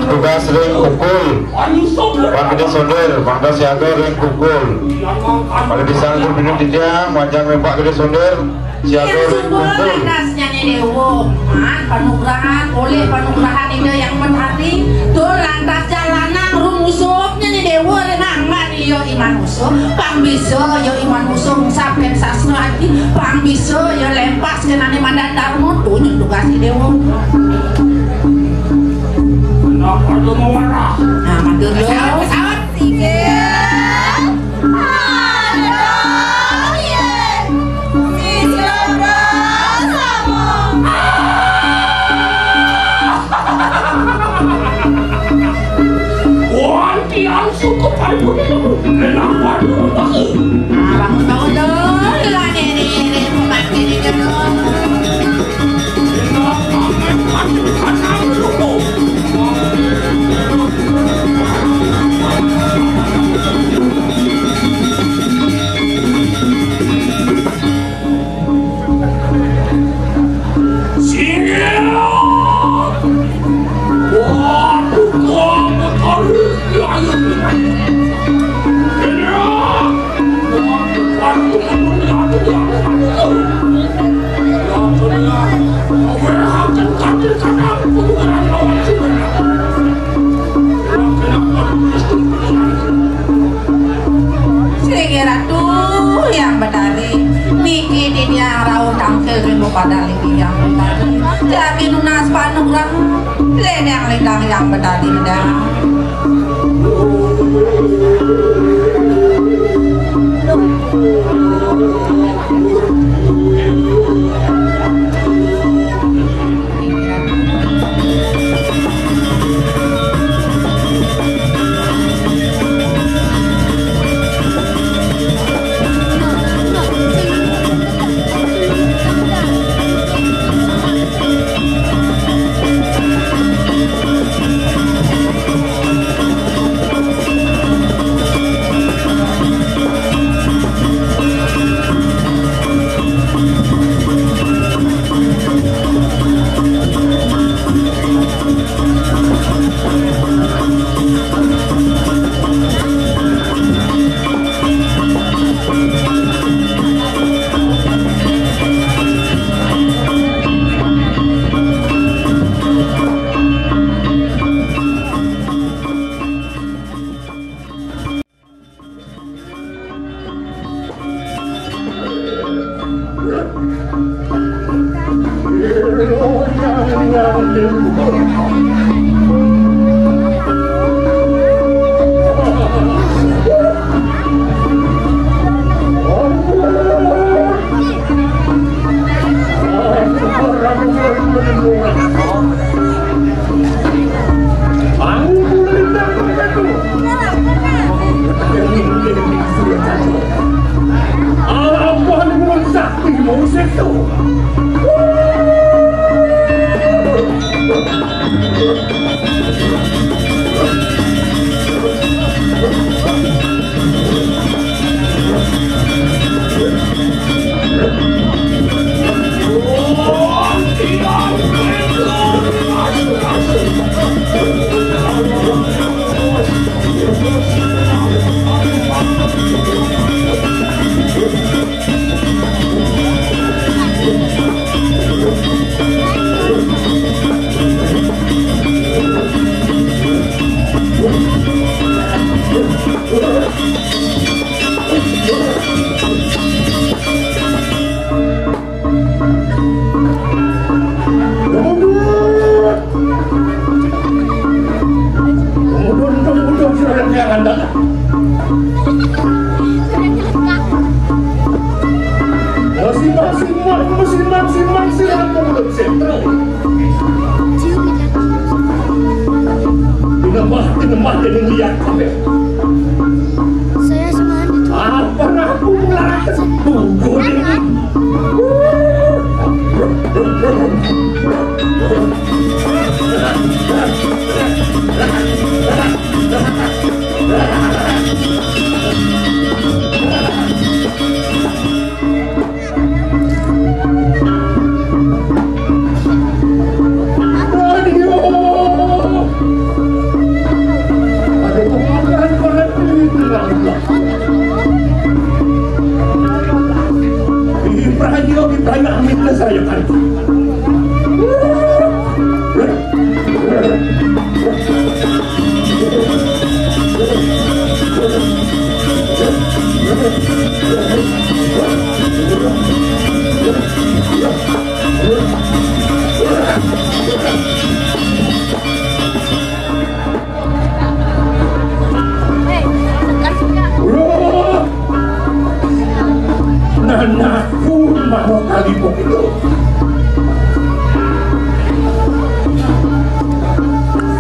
Tugas ring kumpul, Pak Sonder, Pak Siaga ring kumpul. Pada di sana minum tidak, macam Pak Gede Sonder, Siaga ring kumpul. Nyanyi dewo, panugrahan, oleh panugrahan ini yang menari, tuh lantas jalanan rumusuk nyanyi dewo, nangman yo iman musuh, pang biso yo iman musuh, sampai sasno hati, pang biso yo lempas ke nani mandat darmo, tuh tugas dewo. Apa lu mau marah? Nah, mandur lo. Pesawat tiket. Aduh, ye. Siapa sama? Wantian suku payu itu kenapa dulu bangun? Bangun lo, lah nere pemakai ini kan lo. Kenapa main kanan dulu? Pada lagi yang betadi, jadi nunas panugrah, lenang lenang yang betadi dah. Saya semangat. Aku mulai terpukul ini. Banyak minta saya kan. Nanaku mau kali begitu.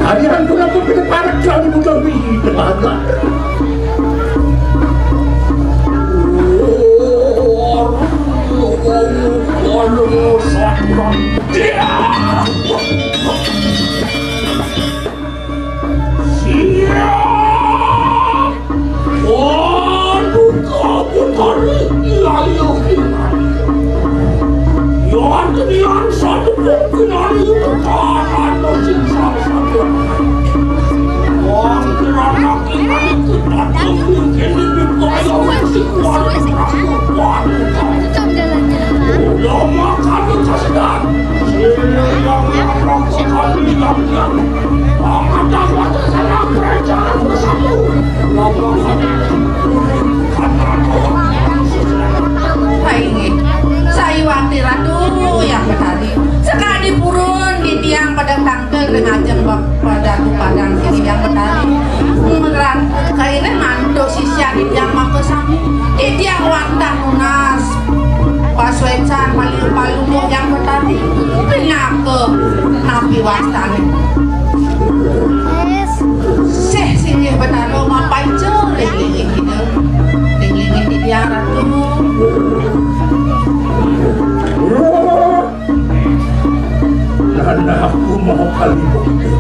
Harian kurang begitu parak kali begitu tenaga. Yang satu mungkin hari itu tangan tersiksa satu. Orang anak kita itu tak mungkin lebih kaya bersih kuat kuat. Lama kami kasihkan. Yang sekali yang ada wajah saya kerajaan bersatu. Lama kami saya waktu ratu yang bertadi sekali purun di tiang padang tangkel rengajeng pada padang sini yang bertadi menerang kayaknya mantuk sisya di tiang makasami di tiang wantang lunas paswecan paling yang bertadi penyake napi wastane sini bertadi ngapain lingin gitu lingin di tiang ratu. Karena aku mau kali begitu.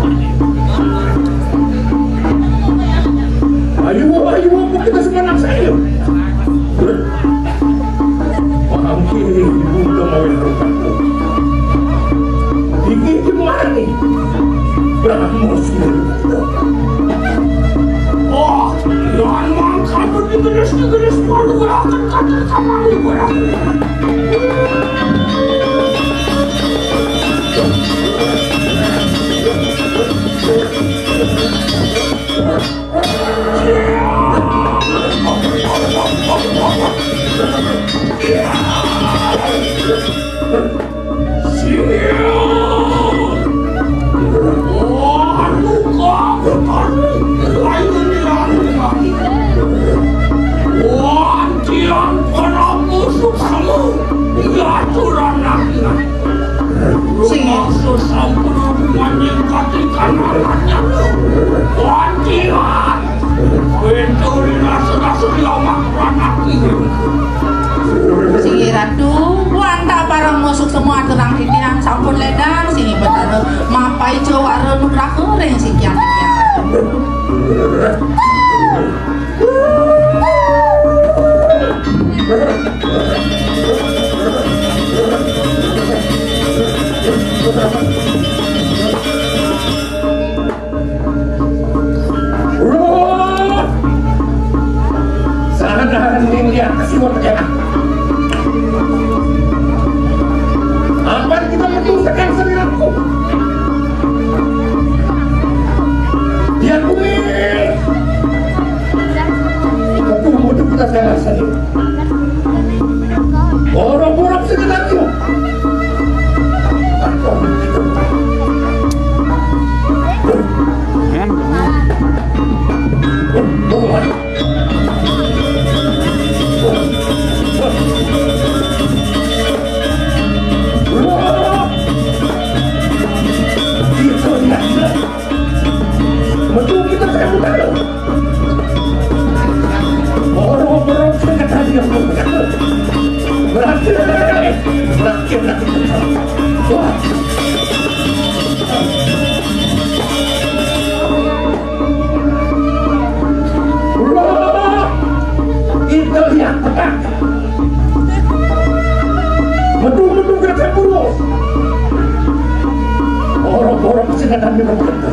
Ayo, kita semangat saya. Pangki bunda mau harukanku. Ini gimana nih? Beramos gitu. Oh, yang kamu digeris malu akan kata kamar ibu ya. Aduh, wanta para masuk semua terang titian sampun ledang sini betara mapai cowok nugrah kering sekian Sangat lihat kasih mau terjadi. Apa kita menyusahkan sendiriku? Dia kuih. Aku mau kita saya sendiri. Orang-orang sekitar dia. Betul kita saya buka dong. Orang-orang sekitar dia berarti wah. Itu yang tepat. Betul-betul gerakan buruk. Orang-orang sekitar dia berkata.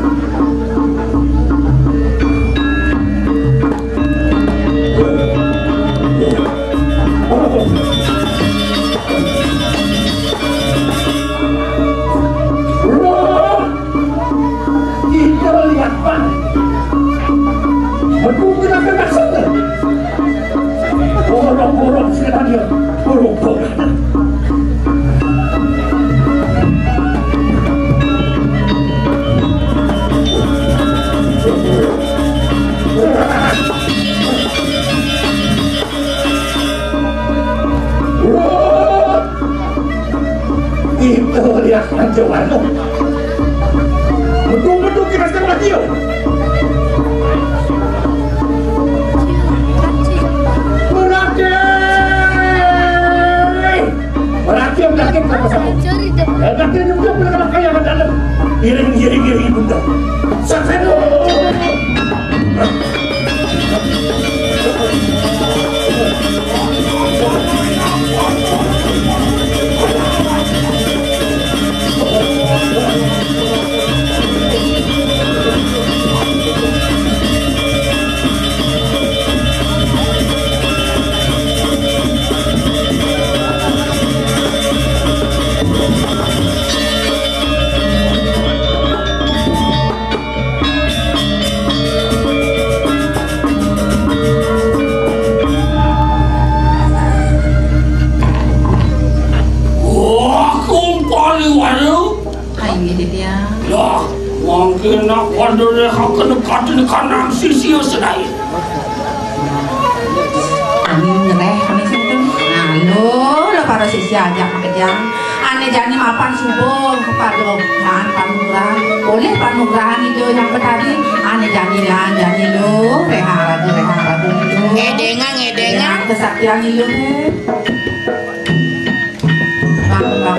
Orang-orang sekitar dia berubah. Itu lihat panjauan. Betul-betul kita sekolah dia. Berarti sama-sama. Berarti juga punya kaya dalam. Iring bunda. Sakeno. Mungkin nak waduh akan dekat kanan sisi sedai. Angin ngereh kami situ. Halo, lah para sisi aja kejang. Ane jani mapan subuh kepada bahan panugrah. Boleh panugrahan itu yang tadi. Ane jani lan jani lo, reha ragu lo. Ngedengan kesaktian lo. Bang lo.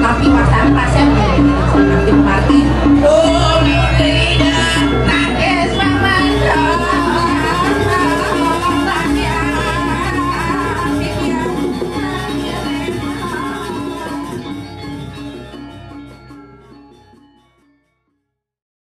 Tapi pasang pasien mati